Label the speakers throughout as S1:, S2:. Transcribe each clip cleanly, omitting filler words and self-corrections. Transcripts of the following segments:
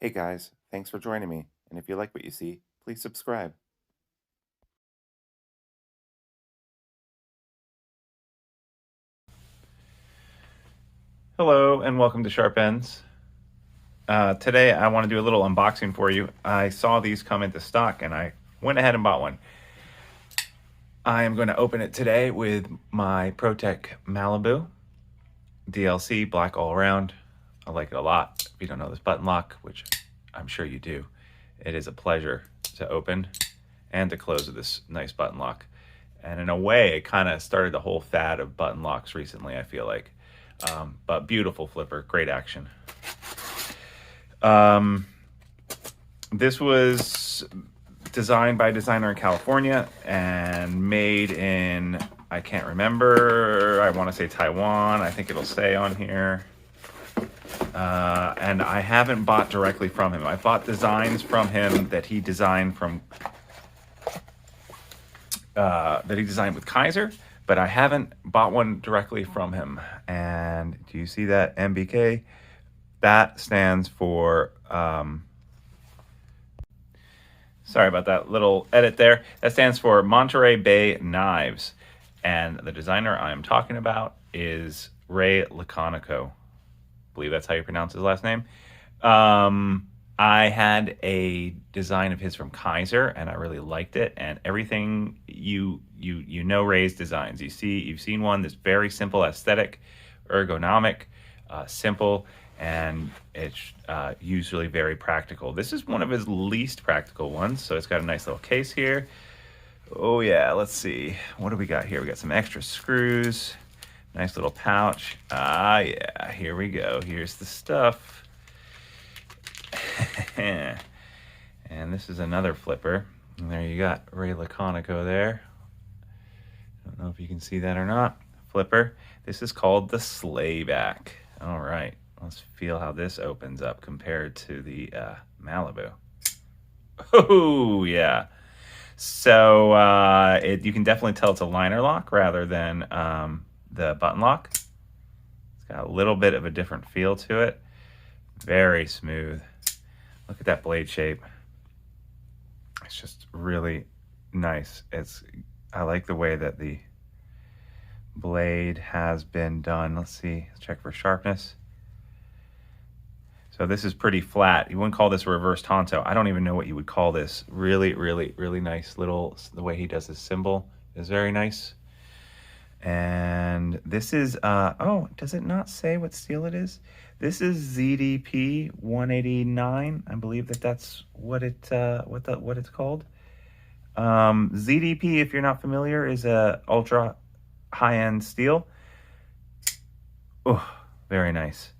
S1: Hey guys, thanks for joining me, and if you like what you see, please subscribe.
S2: Hello and welcome to Sharp Ends. Today I want to do a little unboxing for you. I saw these come into stock and I went ahead and bought one. I am going to open it today with my ProTech Malibu DLC black all around. I like it a lot. If you don't know this button lock, which I'm sure you do, it is a pleasure to open and to close with this nice button lock. And in a way, it kind of started the whole fad of button locks recently, I feel like. But beautiful flipper, great action. This was designed by a designer in California and made in, I can't remember, I want to say Taiwan. I think it'll say on here. And I haven't bought directly from him. I bought designs from him that he designed with Kaiser, but I haven't bought one directly from him. And do you see that MBK? That stands for, sorry about that little edit there. That stands for Monterey Bay Knives. And the designer I'm talking about is Ray Laconico. I believe that's how you pronounce his last name. I had a design of his from Kaiser, and I really liked it. And everything you know Ray's designs. You've seen one that's very simple, aesthetic, ergonomic, simple, and it's usually very practical. This is one of his least practical ones, so it's got a nice little case here. Oh yeah, let's see. What do we got here? We got some extra screws, nice little pouch. Ah yeah, here we go. Here's the stuff. And this is another flipper. And there you got Ray Laconico there. Don't know if you can see that or not. Flipper. This is called the Slayback. All right, let's feel how this opens up compared to the Malibu. Oh yeah. So you can definitely tell it's a liner lock rather than the button lock. It's got a little bit of a different feel to it. Very smooth. Look at that blade shape. It's just really nice. I like the way that the blade has been done. Let's see, let's check for sharpness. So this is pretty flat. You wouldn't call this a reverse Tonto. I don't even know what you would call this. Really, really, really nice little, the way he does his symbol is very nice. And this is, oh, does it not say what steel it is? This is ZDP 189. I believe that's what it's called. ZDP, if you're not familiar, is a ultra high-end steel. Oh, very nice.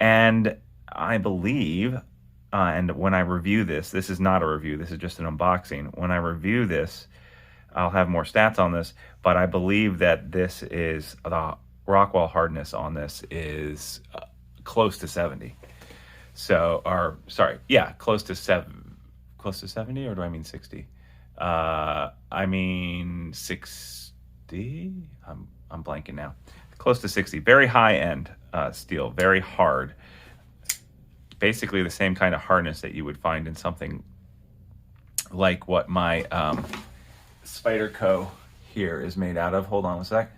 S2: And I believe, and when I review this is not a review, this is just an unboxing. When I review this, I'll have more stats on this, but I believe that this is, the Rockwell hardness on this is close to 70. So, or sorry, yeah, close to 70, or do I mean 60? I mean 60. I'm blanking now. Close to 60. Very high end steel, very hard. Basically the same kind of hardness that you would find in something like what my Spyderco here is made out of. Hold on a sec.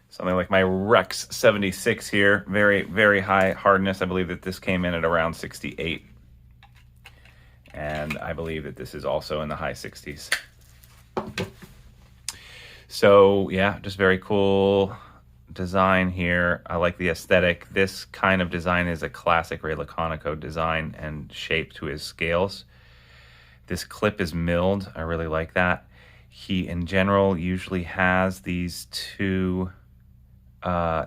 S2: Something like my Rex 76 here. Very, very high hardness. I believe that this came in at around 68. And I believe that this is also in the high 60s. So yeah, just very cool design here. I like the aesthetic. This kind of design is a classic Ray Laconico design and shape to his scales. This clip is milled. I really like that. He, in general, usually has these two,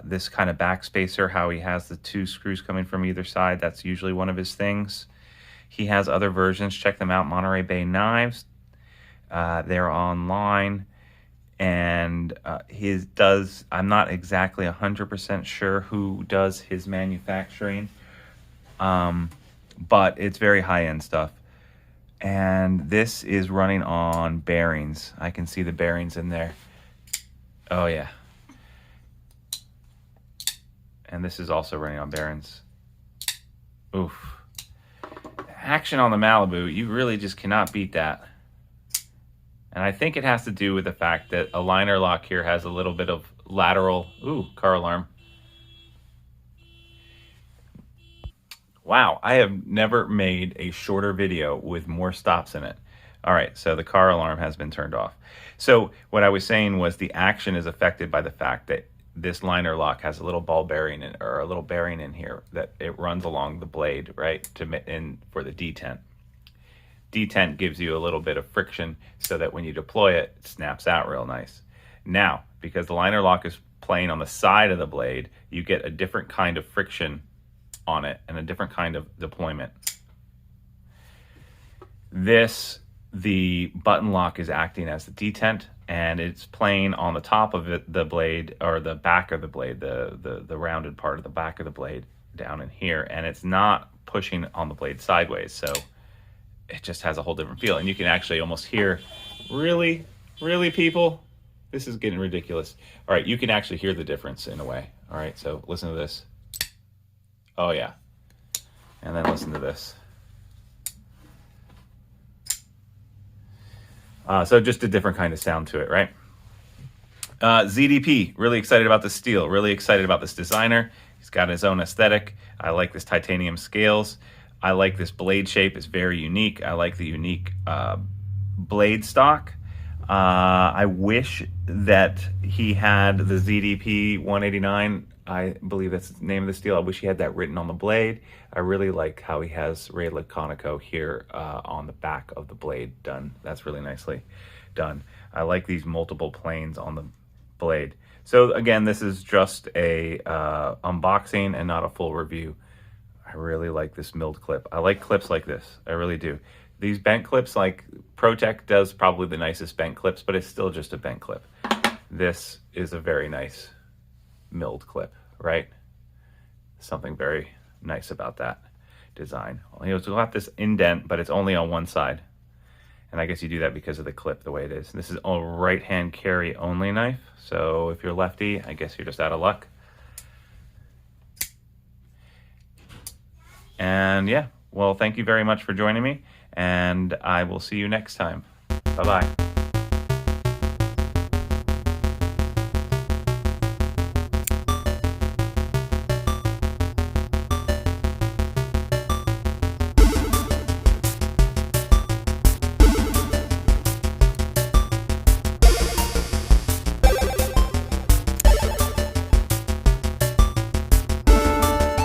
S2: this kind of backspacer, how he has the two screws coming from either side. That's usually one of his things. He has other versions. Check them out, Monterey Bay Knives. They're online. And I'm not exactly 100% sure who does his manufacturing, but it's very high-end stuff. And this is running on bearings. I can see the bearings in there. Oh yeah. And this is also running on bearings. Oof. action on the Malibu, you really just cannot beat that. And I think it has to do with the fact that a liner lock here has a little bit of lateral, ooh, car alarm. Wow, I have never made a shorter video with more stops in it. All right, so the car alarm has been turned off. So what I was saying was the action is affected by the fact that this liner lock has a little ball bearing in, or a little bearing in here that it runs along the blade, right, for the detent. Detent gives you a little bit of friction so that when you deploy it, it snaps out real nice. Now, because the liner lock is playing on the side of the blade, you get a different kind of friction on it and a different kind of deployment. The button lock is acting as the detent, and it's playing on the top of it, the blade, or the back of the blade, the rounded part of the back of the blade down in here, and it's not pushing on the blade sideways, so it just has a whole different feel. And you can actually almost hear, really, people, this is getting ridiculous. All right, you can actually hear the difference in a way. All right, so listen to this. Oh yeah. And then listen to this. So just a different kind of sound to it, right? ZDP, really excited about this steel, really excited about this designer. He's got his own aesthetic. I like this titanium scales. I like this blade shape, it's very unique. I like the unique blade stock. I wish that he had the ZDP 189. I believe that's the name of the steel. I wish he had that written on the blade. I really like how he has Ray Laconico here on the back of the blade done. That's really nicely done. I like these multiple planes on the blade. So again, this is just a unboxing and not a full review. I really like this milled clip. I like clips like this. I really do. These bent clips, like ProTech does probably the nicest bent clips, but it's still just a bent clip. This is a very nice milled clip, right? Something very nice about that design. You'll have this indent, but it's only on one side. And I guess you do that because of the clip, the way it is. This is a right-hand carry only knife. So if you're lefty, I guess you're just out of luck. And yeah, well, thank you very much for joining me, and I will see you next time. Bye-bye.